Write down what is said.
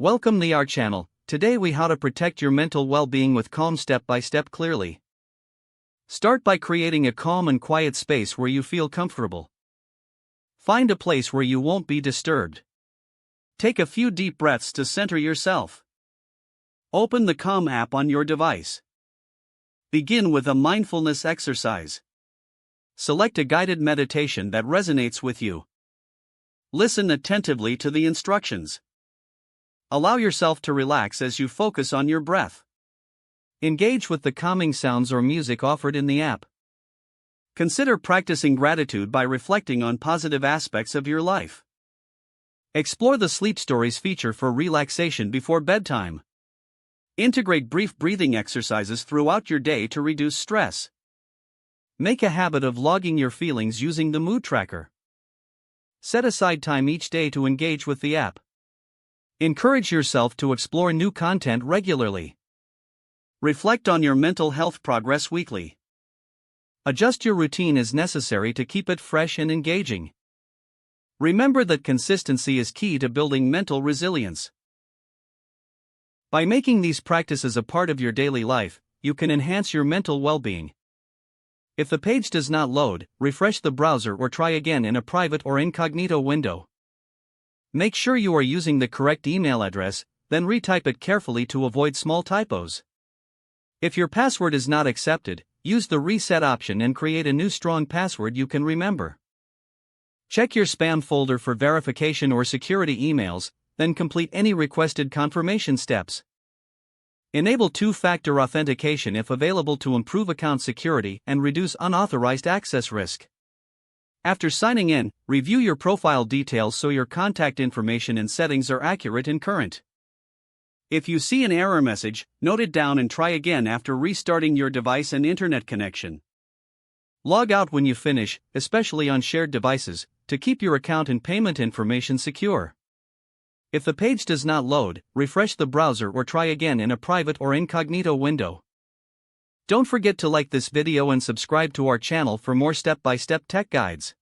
Welcome to our channel. Today we how to protect your mental well-being with calm step by step clearly. Start by creating a calm and quiet space where you feel comfortable. Find a place where you won't be disturbed. Take a few deep breaths to center yourself. Open the Calm app on your device. Begin with a mindfulness exercise. Select a guided meditation that resonates with you. Listen attentively to the instructions. Allow yourself to relax as you focus on your breath. Engage with the calming sounds or music offered in the app. Consider practicing gratitude by reflecting on positive aspects of your life. Explore the Sleep Stories feature for relaxation before bedtime. Integrate brief breathing exercises throughout your day to reduce stress. Make a habit of logging your feelings using the mood tracker. Set aside time each day to engage with the app. Encourage yourself to explore new content regularly. Reflect on your mental health progress weekly. Adjust your routine as necessary to keep it fresh and engaging. Remember that consistency is key to building mental resilience. By making these practices a part of your daily life, you can enhance your mental well-being. If the page does not load, refresh the browser or try again in a private or incognito window. Make sure you are using the correct email address, then retype it carefully to avoid small typos. If your password is not accepted, use the reset option and create a new strong password you can remember. Check your spam folder for verification or security emails, then complete any requested confirmation steps. Enable two-factor authentication if available to improve account security and reduce unauthorized access risk. After signing in, review your profile details so your contact information and settings are accurate and current. If you see an error message, note it down and try again after restarting your device and internet connection. Log out when you finish, especially on shared devices, to keep your account and payment information secure. If the page does not load, refresh the browser or try again in a private or incognito window. Don't forget to like this video and subscribe to our channel for more step-by-step tech guides.